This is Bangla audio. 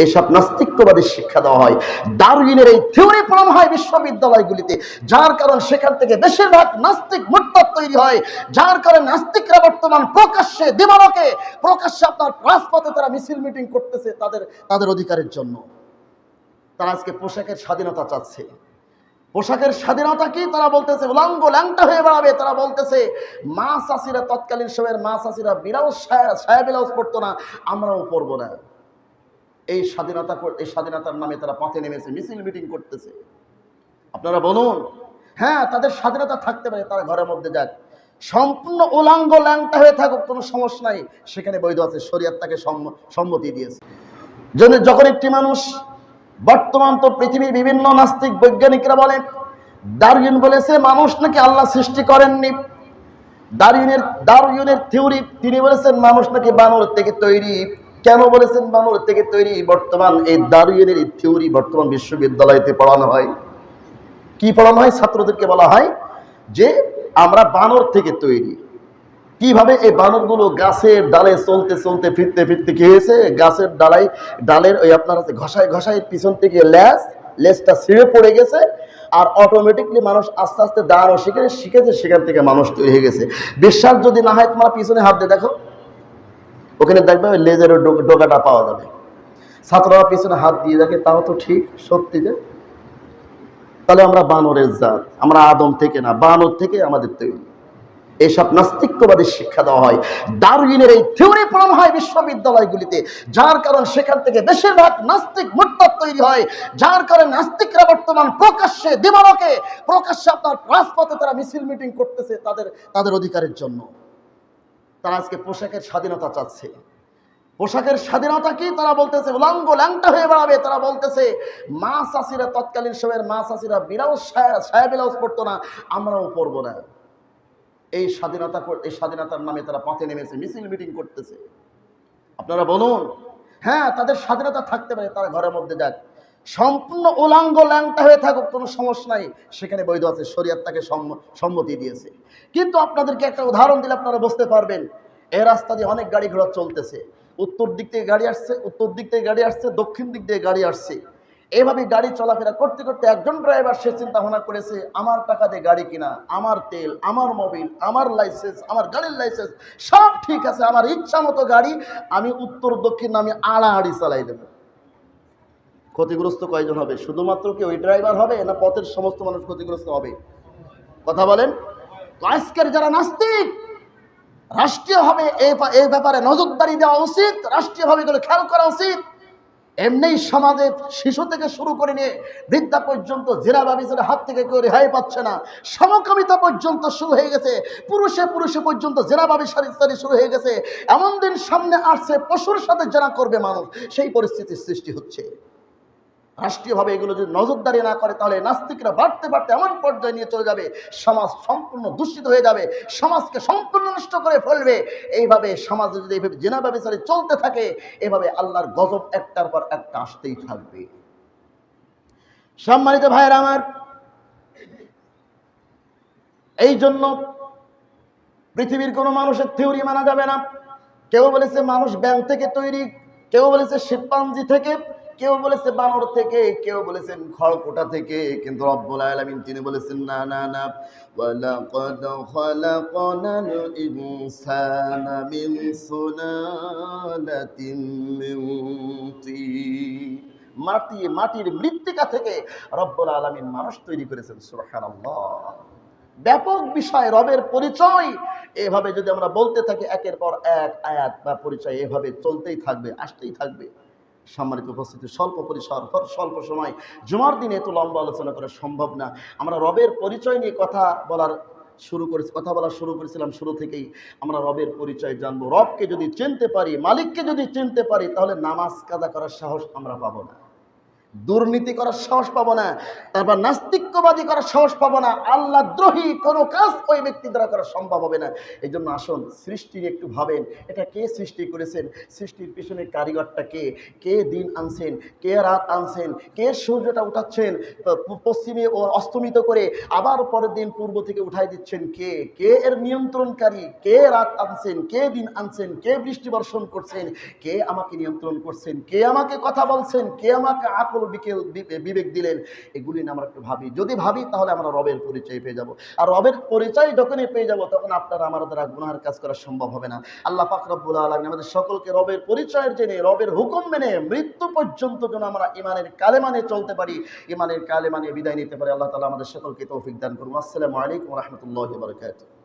এইসব নাস্তিক্যবাদী শিক্ষা দেওয়া হয়। ডারউইনের এই থিওরি পড়ানো হয় বিশ্ববিদ্যালয়গুলিতে, যার কারণ সেখান থেকে বেশিরভাগ নাস্তিক মুরতাদ তৈরি হয়, যার কারণে নাস্তিকরা বর্তমান প্রকাশ্যে দিবালোকে প্রকাশ্যে আপনার রাজপথে তারা মিছিল মিটিং করতেছে তাদের অধিকারের জন্য। তারা আজকে পোশাকের স্বাধীনতা চাচ্ছে। পোশাকের স্বাধীনতা কি? তারা বলতেছে উলঙ্গ ল্যাংটা হয়ে বেড়াবে। তারা বলতেছে মা চাষিরা, তৎকালীন সময়ের মা চাষিরা ব্লাউজ সায়া ব্লাউজ পরতো না, আমরাও পরবো না। এই স্বাধীনতার নামে তারা পথে নেমেছে, মিছিল মিটিং করতেছে। আপনারা বলুন, হ্যাঁ তাদের স্বাধীনতা থাকতে পারে, তারা ঘরের মধ্যে যাক, সম্পূর্ণ উলঙ্গ ল্যাংটা হয়ে থাকুক, কোনো সমস্যা নাই, সেখানে বৈধ আছে, শরীয়ত তাকে সম্মতি দিয়েছে। যখন একটি মানুষ, বর্তমান তো পৃথিবীর বিভিন্ন নাস্তিক বৈজ্ঞানিকরা বলেন, ডারউইন বলেছে মানুষ নাকি আল্লাহ সৃষ্টি করেননি। ডারউইনের থিওরি, তিনি বলেছেন মানুষ নাকি বানর থেকে তৈরি। কেন বলেছেন বানর থেকে তৈরি? বর্তমান এই ডারউইনের থিওরি বর্তমান বিশ্ববিদ্যালয়তে পড়ানো হয়। কি পড়ানো হয়? ছাত্রদেরকে বলা হয় যে আমরা বানর থেকে তৈরি। কিভাবে? এই বানরগুলো গাছের ডালে চলতে চলতে ফিরতে ফিরতে কি হয়েছে, গাছের ডালের ওই আপনার আছে ঘষায় ঘষায় পিছন থেকে লেজটা ছিঁড়ে পড়ে গেছে, আর অটোমেটিকলি মানুষ আস্তে আস্তে দাঁড়ানো শিখেছে, সেখান থেকে মানুষ তৈরি হয়ে গেছে। বিশ্বাস যদি না হয় তোমরা পিছনে হাত দিয়ে দেখো, ওখানে দেখবে ওই লেজের ডোকাটা পাওয়া যাবে। ছাত্ররা পিছনে হাত দিয়ে দেখে, তাও তো ঠিক, সত্যি যে তাহলে আমরা বানরের জাত, আমরা আদম থেকে না, বানর থেকে আমাদের তৈরি। এইসব নাস্তিক্যবাদী শিক্ষা দেওয়া হয়। ডারউইনের এই থিওরি পড়ানো হয় বিশ্ববিদ্যালয়গুলিতে, যার কারণ সেখান থেকে বেশিরভাগ নাস্তিক মুরতাদ তৈরি হয়, যার কারণে নাস্তিকরা বর্তমান প্রকাশ্যে দিবালোকে প্রকাশ্যে আপনার রাজপথে তারা মিছিল মিটিং করতেছে তাদের অধিকারের জন্য। তারা আজকে পোশাকের স্বাধীনতা চাচ্ছে। পোশাকের স্বাধীনতা কি? তারা বলতেছে উলঙ্গ ল্যাংটা হয়ে বেড়াবে। তারা বলতেছে মা চাষিরা, তৎকালীন সময়ের মা চাষিরা ব্লাউজ সায়া ব্লাউজ পরতো না, আমরাও পরবো না। এই স্বাধীনতার নামে তারা পথে নেমেছে, মিছিল মিটিং করতেছে। আপনারা বলুন, হ্যাঁ তাদের স্বাধীনতা থাকতে পারে, তারা ঘরের মধ্যে যাক, সম্পূর্ণ উলঙ্গ ল্যাংটা হয়ে থাকুক, কোনো সমস্যা নাই, সেখানে বৈধ আছে, শরীয়ত তাকে সম্মতি দিয়েছে। কিন্তু আপনাদেরকে একটা উদাহরণ দিলে আপনারা বুঝতে পারবেন। এই রাস্তা দিয়ে অনেক গাড়ি ঘোড়া চলতেছে, উত্তর দিক থেকে গাড়ি আসছে, দক্ষিণ দিক দিয়ে গাড়ি আসছে। এইভাবে গাড়ি চলাফেরা করতে করতে একজন ড্রাইভার সে চিন্তা ভাবনা করেছে, আমার টাকা দিয়ে গাড়ি কিনা, আমার তেল, আমার মোবিল, আমার লাইসেন্স, আমার গাড়ির লাইসেন্স সব ঠিক আছে, আমার ইচ্ছা মতো গাড়ি আমি উত্তর দক্ষিণ আমি আড়াআড়ি চালাই দেব। ক্ষতিগ্রস্ত কয়জন হবে? শুধুমাত্র কি ওই ড্রাইভার হবে, না পথের সমস্ত মানুষ ক্ষতিগ্রস্ত হবে? কথা বলেন। তো আজকের যারা নাস্তিক, রাষ্ট্রীয়ভাবে এই ব্যাপারে নজরদারি দেওয়া উচিত, রাষ্ট্রীয়ভাবে এগুলো খেয়াল করা উচিত। এমনি সমাজে শিশু থেকে শুরু করে নিয়ে বৃদ্ধা পর্যন্ত জেরা ব্যভিচারের হাত থেকে কেউ রেহাই পাচ্ছে না। সমকামিতা পর্যন্ত শুরু হয়ে গেছে, পুরুষে পর্যন্ত জেরা ব্যভিচারী শুরু হয়ে গেছে। এমন দিন সামনে আসছে পশুর সাথে জেরা করবে মানুষ, সেই পরিস্থিতির সৃষ্টি হচ্ছে। রাষ্ট্রীয়ভাবে এগুলো যদি নজরদারি না করে, তাহলে নাস্তিকরা বাড়তে বাড়তে এমন পর্যায়ে নিয়ে চলে যাবে, সমাজ সম্পূর্ণ দূষিত হয়ে যাবে, সমাজকে সম্পূর্ণ নষ্ট করে ফেলবে। এইভাবে সমাজে যদি এইভাবে জিনা ব্যভিচারী চলতে থাকে, এভাবে আল্লাহর গজব একটার পর একটা আসতেই থাকবে। সম্মানিত ভাইয়েরা আমার, এই জন্য পৃথিবীর কোনো মানুষের থিওরি মানা যাবে না। কেউ বলেছে মানুষ ব্যাঙ থেকে তৈরি, কেউ বলেছে শিম্পাঞ্জি থেকে, কেউ বলেছে বানর থেকে, কেউ বলেছেন খড়কুটা থেকে, কিন্তু রব্বুল আলামিন তিনি বলেছেন না না না, ওয়ালাকাদ খালাকনাল ইনসানা মিন সুলালাতিন মিন তিন। মাটির মৃত্তিকা থেকে রব্বুল আলামিন মানুষ তৈরি করেছেন। সুবহানাল্লাহ। ব্যাপক বিষয়, রবের পরিচয় এভাবে যদি আমরা বলতে থাকি, একের পর এক আয়াত বা পরিচয় এভাবে চলতেই থাকবে, আসতেই থাকবে। সম্মানিত উপস্থিতি, স্বল্প পরিসর, স্বল্প সময়, জুমার দিনে এত লম্বা আলোচনা করা সম্ভব না। আমরা রবের পরিচয় নিয়ে কথা বলা শুরু করেছিলাম। শুরু থেকেই আমরা রবের পরিচয় জানবো। রবকে যদি চিনতে পারি, মালিককে যদি চিনতে পারি, তাহলে নামাজ কাজা করার সাহস আমরা পাবো না। দুর্নীতি করার সাহস পাবো না, তারপর নাস্তিক্যবাদী করার সাহস পাবো না, আল্লাহ দ্রোহী কোনো কাজ ওই ব্যক্তি দ্বারা করা সম্ভব হবে না। এই জন্য আসুন সৃষ্টির একটু ভাবেন, এটা কে সৃষ্টি করেছেন, সৃষ্টির পিছনে কারিগরটা কে, কে দিন আনছেন, কে রাত আনছেন, কে সূর্যটা উঠাচ্ছেন পশ্চিমে ও অস্তমিত করে আবার পরের দিন পূর্ব থেকে উঠাই দিচ্ছেন, কে কে এর নিয়ন্ত্রণকারী, কে রাত আনছেন, কে দিন আনছেন, কে বৃষ্টি বর্ষণ করছেন, কে আমাকে নিয়ন্ত্রণ করছেন, কে আমাকে কথা বলছেন, কে আমাকে আকল বিবেক দিলেন। এগুলি নিয়ে আমরা একটু ভাবি, যদি ভাবি তাহলে আমরা রবের পরিচয় পেয়ে যাব। আর রবের পরিচয় যখনই পেয়ে যাব তখন আপনারা আমার দ্বারা গুনাহের কাজ করা সম্ভব হবে না। আল্লাহ পাক রব্বুল আলামিন আমাদের সকলকে রবের পরিচয়ের জেনে রবের হুকুম মেনে মৃত্যু পর্যন্ত যেন আমরা ইমানের কালেমা নিয়ে চলতে পারি, ইমানের কালেমা নিয়ে বিদায় নিতে পারি। আল্লাহ তাআলা আমাদের সকলকে তৌফিক দান করুন। আসসালামু আলাইকুম ওয়া রাহমাতুল্লাহি ওয়া বারাকাতুহু।